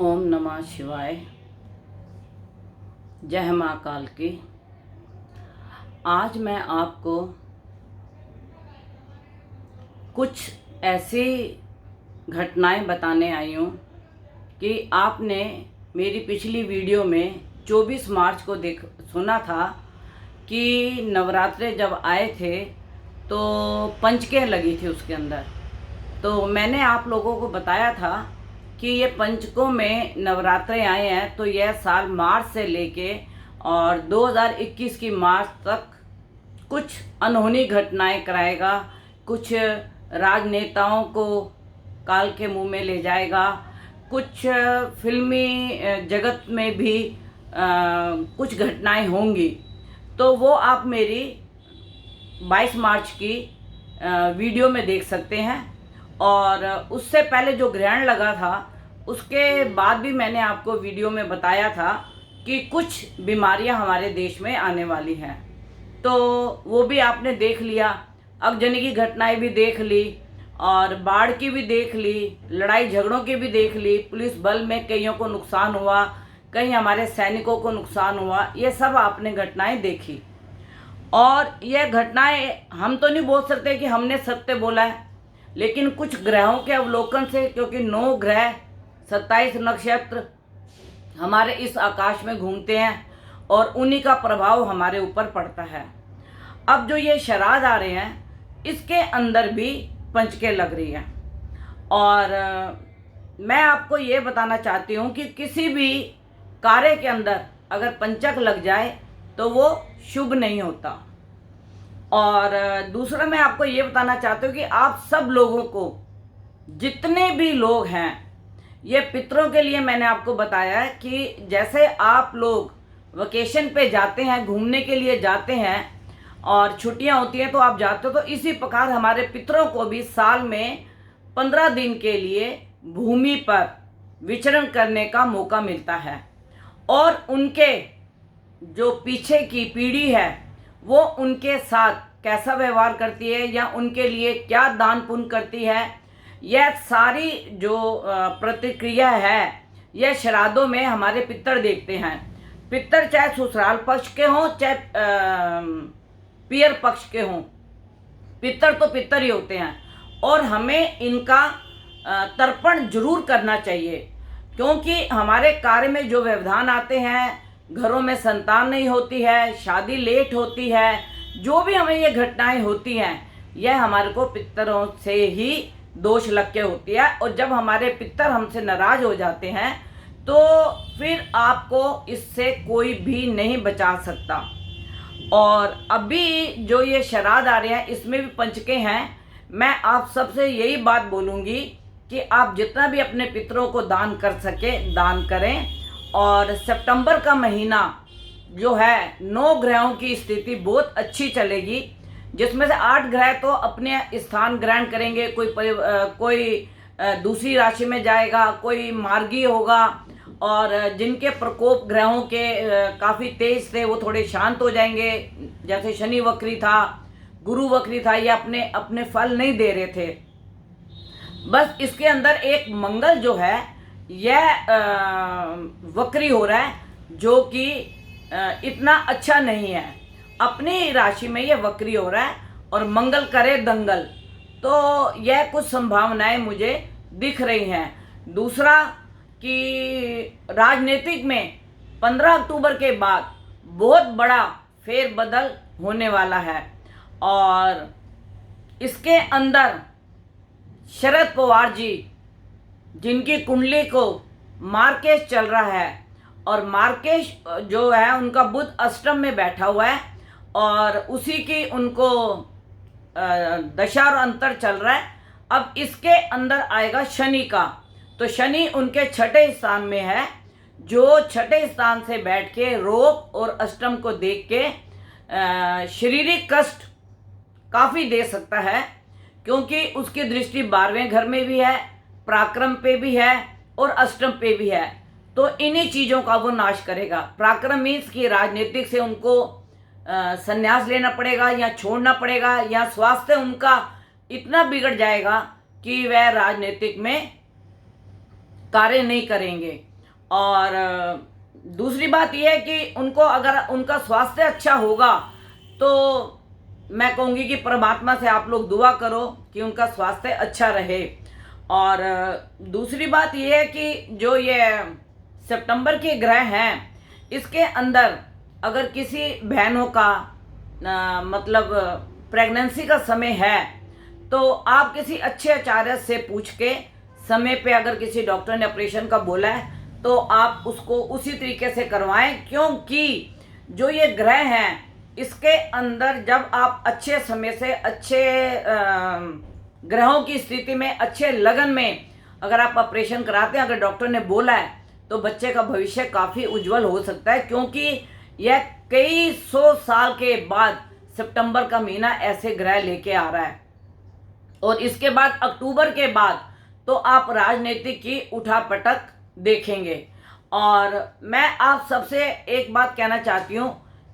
ओम नमः शिवाय। जय महाकाल की। आज मैं आपको कुछ ऐसी घटनाएं बताने आई हूँ कि आपने मेरी पिछली वीडियो में 24 मार्च को सुना था कि नवरात्रे जब आए थे तो पंचकें लगी थी उसके अंदर। तो मैंने आप लोगों को बताया था कि ये पंचकों में नवरात्रे आए हैं तो यह साल मार्च से लेके और 2021 की मार्च तक कुछ अनहोनी घटनाएं कराएगा, कुछ राजनेताओं को काल के मुंह में ले जाएगा, कुछ फिल्मी जगत में भी कुछ घटनाएं होंगी। तो वो आप मेरी 22 मार्च की वीडियो में देख सकते हैं। और उससे पहले जो ग्रहण लगा था उसके बाद भी मैंने आपको वीडियो में बताया था कि कुछ बीमारियां हमारे देश में आने वाली हैं। तो वो भी आपने देख लिया, अगजनी की घटनाएं भी देख ली और बाढ़ की भी देख ली, लड़ाई झगड़ों की भी देख ली, पुलिस बल में कईयों को नुकसान हुआ, कहीं हमारे सैनिकों को नुकसान हुआ, ये सब आपने घटनाएं देखी। और यह घटनाएं हम तो नहीं बोल सकते कि हमने सत्य बोला है, लेकिन कुछ ग्रहों के अवलोकन से, क्योंकि 9 ग्रह 27 नक्षत्र हमारे इस आकाश में घूमते हैं और उन्हीं का प्रभाव हमारे ऊपर पड़ता है। अब जो ये श्राद्ध आ रहे हैं इसके अंदर भी पंचकें लग रही हैं। और मैं आपको ये बताना चाहती हूँ कि किसी भी कार्य के अंदर अगर पंचक लग जाए तो वो शुभ नहीं होता। और दूसरा मैं आपको ये बताना चाहती हूँ कि आप सब लोगों को, जितने भी लोग हैं, ये पितरों के लिए मैंने आपको बताया है कि जैसे आप लोग वेकेशन पे जाते हैं, घूमने के लिए जाते हैं और छुट्टियां होती हैं तो आप जाते हो, तो इसी प्रकार हमारे पितरों को भी साल में 15 दिन के लिए भूमि पर विचरण करने का मौका मिलता है। और उनके जो पीछे की पीढ़ी है वो उनके साथ कैसा व्यवहार करती है या उनके लिए क्या दान पुण्य करती है, यह सारी जो प्रतिक्रिया है यह श्राद्धों में हमारे पितर देखते हैं। पितर चाहे ससुराल पक्ष के हों चाहे पियर पक्ष के हों, पितर तो पितर ही होते हैं। और हमें इनका तर्पण जरूर करना चाहिए, क्योंकि हमारे कार्य में जो व्यवधान आते हैं, घरों में संतान नहीं होती है, शादी लेट होती है, जो भी हमें ये घटनाएं होती हैं यह हमारे को पितरों से ही दोष लग के होती है। और जब हमारे पितर हमसे नाराज हो जाते हैं तो फिर आपको इससे कोई भी नहीं बचा सकता। और अभी जो ये श्राद्ध आ रहे हैं इसमें भी पंचकें हैं। मैं आप सबसे यही बात बोलूँगी कि आप जितना भी अपने पितरों को दान कर सके दान करें। और सितंबर का महीना जो है 9 ग्रहों की स्थिति बहुत अच्छी चलेगी, जिसमें से 8 ग्रह तो अपने स्थान ग्रहण करेंगे, कोई दूसरी राशि में जाएगा, कोई मार्गी होगा, और जिनके प्रकोप ग्रहों के काफ़ी तेज थे वो थोड़े शांत हो जाएंगे। जैसे शनि वक्री था, गुरु वक्री था, ये अपने अपने फल नहीं दे रहे थे। बस इसके अंदर एक मंगल जो है यह वक्री हो रहा है, जो कि इतना अच्छा नहीं है। अपनी राशि में यह वक्री हो रहा है और मंगल करे दंगल, तो यह कुछ संभावनाएं मुझे दिख रही हैं। दूसरा कि राजनीतिक में 15 अक्टूबर के बाद बहुत बड़ा फेरबदल होने वाला है। और इसके अंदर शरद पवार जी, जिनकी कुंडली को मार्केश चल रहा है, और मार्केश जो है उनका बुध अष्टम में बैठा हुआ है और उसी की उनको दशा और अंतर चल रहा है। अब इसके अंदर आएगा शनि का, तो शनि उनके 6ठे स्थान में है, जो 6ठे स्थान से बैठ के रोग और अष्टम को देख के शारीरिक कष्ट काफ़ी दे सकता है, क्योंकि उसकी दृष्टि 12वें घर में भी है, पराक्रम पे भी है और अष्टम पे भी है। तो इन्हीं चीज़ों का वो नाश करेगा। पराक्रम मीन्स कि राजनीतिक से उनको संन्यास लेना पड़ेगा या छोड़ना पड़ेगा, या स्वास्थ्य उनका इतना बिगड़ जाएगा कि वह राजनीतिक में कार्य नहीं करेंगे। और दूसरी बात यह है कि उनको अगर उनका स्वास्थ्य अच्छा होगा तो मैं कहूँगी कि परमात्मा से आप लोग दुआ करो कि उनका स्वास्थ्य अच्छा रहे। और दूसरी बात यह है कि जो ये सितंबर के ग्रह हैं इसके अंदर अगर किसी बहनों का मतलब प्रेगनेंसी का समय है तो आप किसी अच्छे आचार्य से पूछ के समय पे अगर किसी डॉक्टर ने ऑपरेशन का बोला है तो आप उसको उसी तरीके से करवाएं, क्योंकि जो ये ग्रह हैं इसके अंदर जब आप अच्छे समय से अच्छे ग्रहों की स्थिति में अच्छे लगन में अगर आप ऑपरेशन कराते हैं, अगर डॉक्टर ने बोला है तो बच्चे का भविष्य काफ़ी उज्जवल हो सकता है, क्योंकि यह कई 100 साल के बाद सितंबर का महीना ऐसे ग्रह लेके आ रहा है। और इसके बाद अक्टूबर के बाद तो आप राजनीतिक की उठापटक देखेंगे। और मैं आप सबसे एक बात कहना चाहती हूँ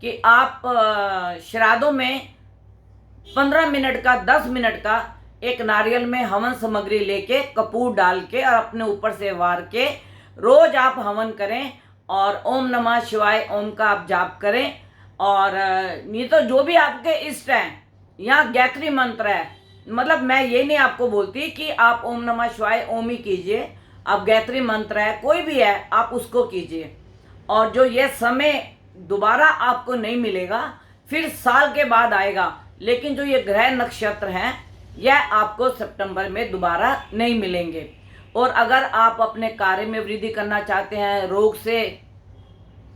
कि आप श्राद्धों में 15 मिनट का 10 मिनट का एक नारियल में हवन सामग्री लेके कपूर डाल के और अपने ऊपर से वार के रोज आप हवन करें और ओम नमः शिवाय ओम का आप जाप करें। और नहीं तो जो भी आपके इष्ट हैं, यहाँ गायत्री मंत्र है, मतलब मैं ये नहीं आपको बोलती कि आप ओम नमः शिवाय ओम ही कीजिए, आप गायत्री मंत्र है कोई भी है आप उसको कीजिए। और जो ये समय दोबारा आपको नहीं मिलेगा, फिर साल के बाद आएगा, लेकिन जो ये ग्रह नक्षत्र हैं यह आपको सितंबर में दोबारा नहीं मिलेंगे। और अगर आप अपने कार्य में वृद्धि करना चाहते हैं, रोग से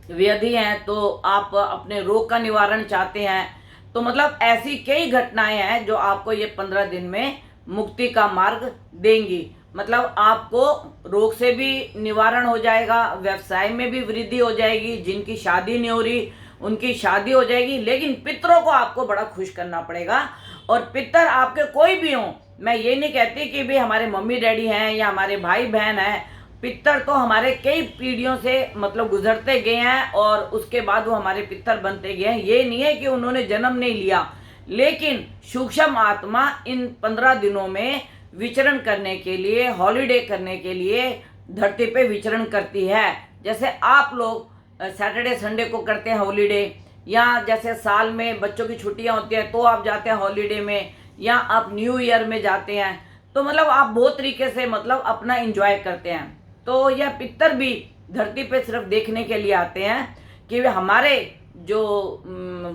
व्याधि हैं, तो आप अपने रोग का निवारण चाहते हैं, तो मतलब ऐसी कई घटनाएं हैं जो आपको ये 15 दिन में मुक्ति का मार्ग देंगी। मतलब आपको रोग से भी निवारण हो जाएगा, व्यवसाय में भी वृद्धि हो जाएगी, जिनकी शादी नहीं हो रही उनकी शादी हो जाएगी। लेकिन पितरों को आपको बड़ा खुश करना पड़ेगा। और पितर आपके कोई भी हों, मैं ये नहीं कहती कि भी हमारे मम्मी डैडी हैं या हमारे भाई बहन हैं, पितर तो हमारे कई पीढ़ियों से मतलब गुजरते गए हैं और उसके बाद वो हमारे पितर बनते गए हैं। ये नहीं है कि उन्होंने जन्म नहीं लिया, लेकिन सूक्ष्म आत्मा इन 15 दिनों में विचरण करने के लिए, हॉलीडे करने के लिए धरती पे विचरण करती है। जैसे आप लोग सैटरडे संडे को करते हैं हॉलीडे, या जैसे साल में बच्चों की छुट्टियां होती हैं तो आप जाते हैं हॉलीडे में, या आप न्यू ईयर में जाते हैं, तो मतलब आप बहुत तरीके से मतलब अपना एंजॉय करते हैं। तो यह पितर भी धरती पे सिर्फ देखने के लिए आते हैं कि वे हमारे जो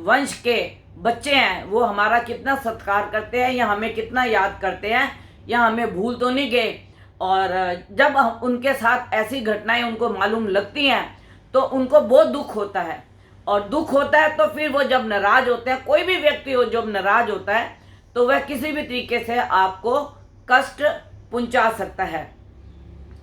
वंश के बच्चे हैं वो हमारा कितना सत्कार करते हैं, या हमें कितना याद करते हैं, या हमें भूल तो नहीं गए। और जब उनके साथ ऐसी घटनाएं उनको मालूम लगती हैं तो उनको बहुत दुख होता है। और दुख होता है तो फिर वो जब नाराज होते हैं, कोई भी व्यक्ति हो जब नाराज होता है तो वह किसी भी तरीके से आपको कष्ट पहुंचा सकता है।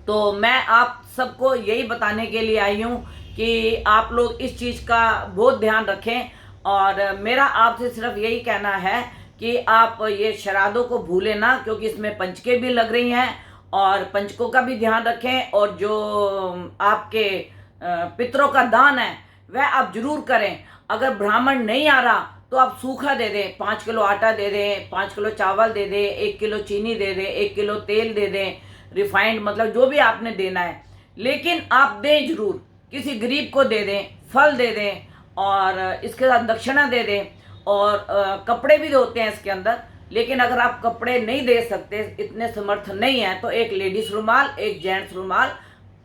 तो मैं आप सबको यही बताने के लिए आई हूँ कि आप लोग इस चीज़ का बहुत ध्यान रखें। और मेरा आपसे सिर्फ यही कहना है कि आप ये श्राद्धों को भूलें ना, क्योंकि इसमें पंचकें भी लग रही हैं और पंचकों का भी ध्यान रखें। और जो आपके पितरों का दान है वह आप जरूर करें। अगर ब्राह्मण नहीं आ रहा तो आप सूखा दे दें, 5 किलो आटा दे दें, 5 किलो चावल दे दें, 1 किलो चीनी दे दें, 1 किलो तेल दे दें, रिफाइंड, मतलब जो भी आपने देना है, लेकिन आप दें जरूर। किसी गरीब को दे दें, फल दे दें और इसके साथ दक्षिणा दे दें। और कपड़े भी होते हैं इसके अंदर, लेकिन अगर आप कपड़े नहीं दे सकते, इतने समर्थ नहीं है, तो एक लेडीज रुमाल, एक जेंट्स रुमाल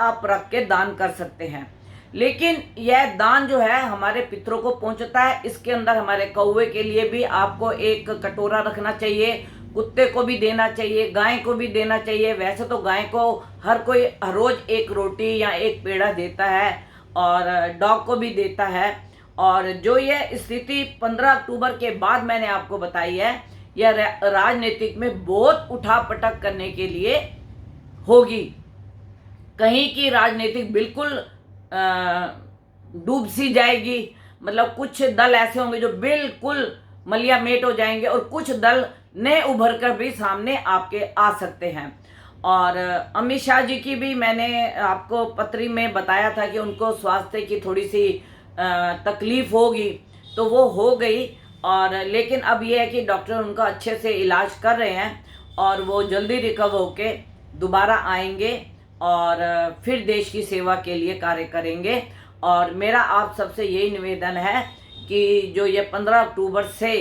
आप रख के दान कर सकते हैं। लेकिन यह दान जो है हमारे पितरों को पहुंचता है। इसके अंदर हमारे कौवे के लिए भी आपको एक कटोरा रखना चाहिए, कुत्ते को भी देना चाहिए, गाय को भी देना चाहिए। वैसे तो गाय को हर कोई हर रोज एक रोटी या एक पेड़ा देता है और डॉग को भी देता है। और जो ये स्थिति 15 अक्टूबर के बाद मैंने आपको बताई है, यह राजनीतिक में बहुत उठापटक करने के लिए होगी। कहीं की राजनीतिक बिल्कुल डूब सी जाएगी, मतलब कुछ दल ऐसे होंगे जो बिल्कुल मलियामेट हो जाएंगे और कुछ दल नए उभर कर भी सामने आपके आ सकते हैं। और अमित शाह जी की भी मैंने आपको पत्री में बताया था कि उनको स्वास्थ्य की थोड़ी सी तकलीफ होगी, तो वो हो गई। और लेकिन अब ये है कि डॉक्टर उनका अच्छे से इलाज कर रहे हैं और वो जल्दी रिकवर होके दोबारा आएंगे और फिर देश की सेवा के लिए कार्य करेंगे। और मेरा आप सबसे यही निवेदन है कि जो ये 15 अक्टूबर से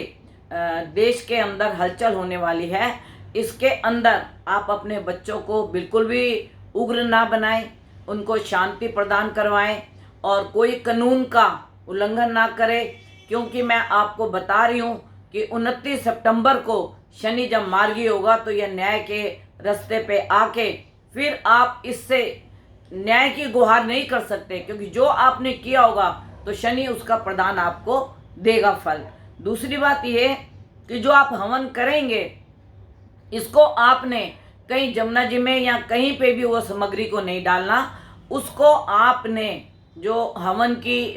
देश के अंदर हलचल होने वाली है, इसके अंदर आप अपने बच्चों को बिल्कुल भी उग्र ना बनाएं, उनको शांति प्रदान करवाएं और कोई कानून का उल्लंघन ना करें। क्योंकि मैं आपको बता रही हूँ कि 29 सितंबर को शनि जब मार्गी होगा तो यह न्याय के रास्ते पे आके फिर आप इससे न्याय की गुहार नहीं कर सकते, क्योंकि जो आपने किया होगा तो शनि उसका प्रदान आपको देगा फल। दूसरी बात ये कि जो आप हवन करेंगे इसको आपने कहीं जमुना जी में या कहीं पे भी वो सामग्री को नहीं डालना। उसको आपने जो हवन की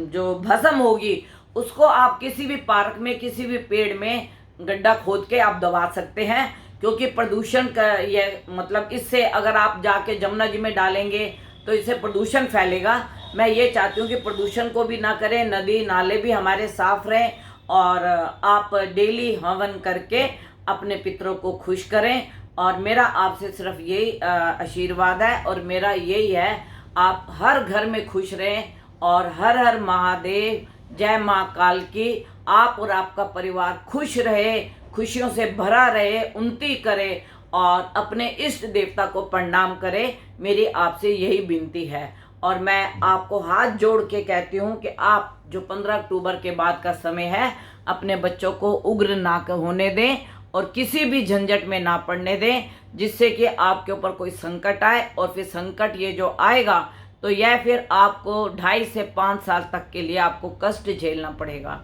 जो भस्म होगी उसको आप किसी भी पार्क में, किसी भी पेड़ में गड्ढा खोद के आप दबा सकते हैं। क्योंकि प्रदूषण का ये मतलब इससे अगर आप जाके जमुना जी में डालेंगे तो इससे प्रदूषण फैलेगा। मैं ये चाहती हूँ कि प्रदूषण को भी ना करें, नदी नाले भी हमारे साफ रहें और आप डेली हवन करके अपने पितरों को खुश करें। और मेरा आपसे सिर्फ यही आशीर्वाद है और मेरा यही है, आप हर घर में खुश रहें और हर हर महादेव, जय माँ काल की। आप और आपका परिवार खुश रहे, खुशियों से भरा रहे, उन्नति करे और अपने इष्ट देवता को प्रणाम करे। मेरी आपसे यही विनती है। और मैं आपको हाथ जोड़ के कहती हूँ कि आप जो 15 अक्टूबर के बाद का समय है, अपने बच्चों को उग्र ना होने दें और किसी भी झंझट में ना पड़ने दें, जिससे कि आपके ऊपर कोई संकट आए और फिर संकट ये जो आएगा तो यह फिर आपको 2.5 से 5 साल तक के लिए आपको कष्ट झेलना पड़ेगा।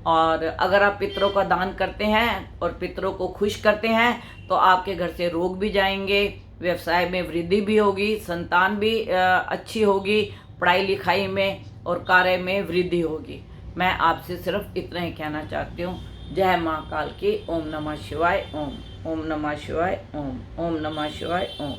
और अगर आप पितरों का दान करते हैं और पितरों को खुश करते हैं तो आपके घर से रोग भी जाएंगे, व्यवसाय में वृद्धि भी होगी, संतान भी अच्छी होगी, पढ़ाई लिखाई में और कार्य में वृद्धि होगी। मैं आपसे सिर्फ इतना ही कहना चाहती हूँ। जय माँ काल की। ओम नमः शिवाय। ओम नमः शिवाय। ओम नमः शिवाय। ओम।